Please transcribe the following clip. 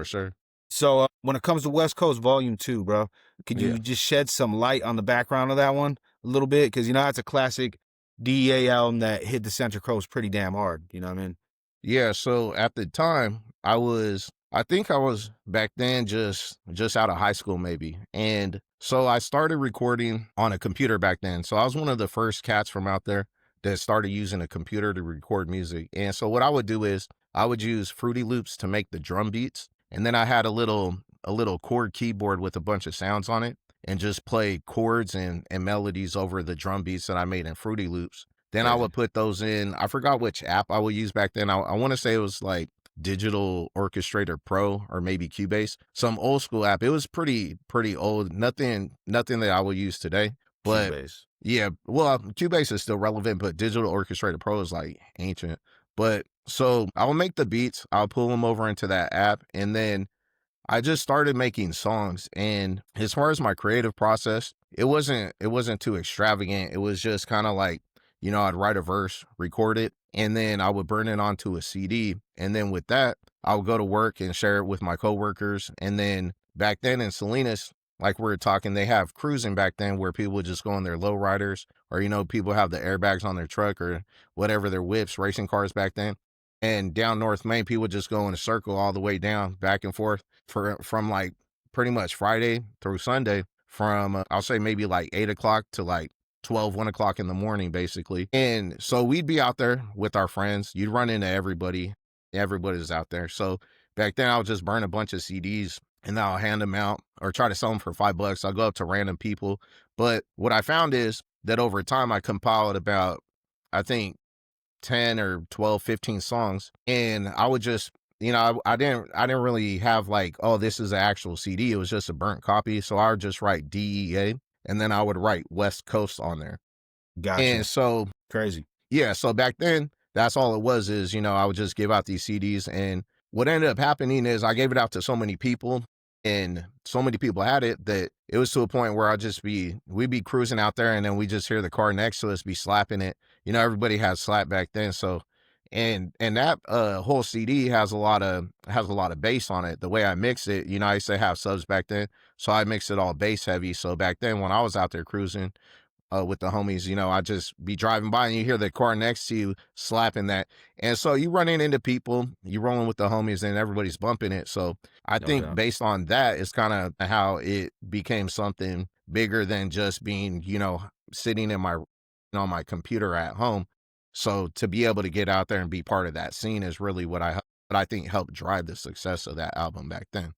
sure. So when it comes to West Coast Volume 2, bro, could Yeah. you just shed some light on the background of that one a little bit? Because, that's a classic DEA album that hit the Central Coast pretty damn hard. You know what I mean? Yeah, so at the time, I think I was back then just out of high school maybe. And so I started recording on a computer back then. So I was one of the first cats from out there that started using a computer to record music. And so what I would do is I would use Fruity Loops to make the drum beats, and then I had a little chord keyboard with a bunch of sounds on it and just play chords and melodies over the drum beats that I made in Fruity Loops. Then I Crazy. would put those in. I forgot which app I would use back then. I want to say it was like Digital Orchestrator Pro or maybe Cubase, some old school app. It was pretty old. Nothing that I would use today. But Cubase. yeah, well, Cubase is still relevant, but Digital Orchestrator Pro is like ancient. But so I will make the beats. I'll pull them over into that app, and then I just started making songs. And as far as my creative process, it wasn't too extravagant. It was just kind of like, I'd write a verse, record it, and then I would burn it onto a CD. And then with that, I would go to work and share it with my coworkers. And then back then in Salinas, like we were talking, they have cruising back then where people would just go on their lowriders, or people have the airbags on their truck or whatever, their whips, racing cars back then. And down North Main, people would just go in a circle all the way down, back and forth from like pretty much Friday through Sunday, from I'll say maybe like 8 o'clock to like 12, 1 o'clock in the morning, basically. And so we'd be out there with our friends. You'd run into everybody. Everybody's out there. So back then I would just burn a bunch of CDs and then I'll hand them out or try to sell them for $5. I'll go up to random people. But what I found is that over time I compiled about, I think, 10 or 12, 15 songs. And I would just, I didn't really have like, oh, this is an actual CD. It was just a burnt copy. So I would just write DEA, and then I would write West Coast on there. And Gotcha. so, Crazy. yeah, so back then, that's all it was is, I would just give out these CDs. And what ended up happening is I gave it out to so many people, and so many people had it that it was to a point where we'd be cruising out there, and then we just hear the car next to us be slapping it. Everybody had slap back then. So, and that whole CD has a lot of bass on it. The way I mix it, I used to have subs back then, so I mix it all bass heavy. So back then when I was out there cruising, with the homies, I just be driving by and you hear the car next to you slapping that. And so you running into people, you rolling with the homies, and everybody's bumping it. So I No think doubt. based on that is kind of how it became something bigger than just being, sitting in on my computer at home. So to be able to get out there and be part of that scene is really what I think helped drive the success of that album back then.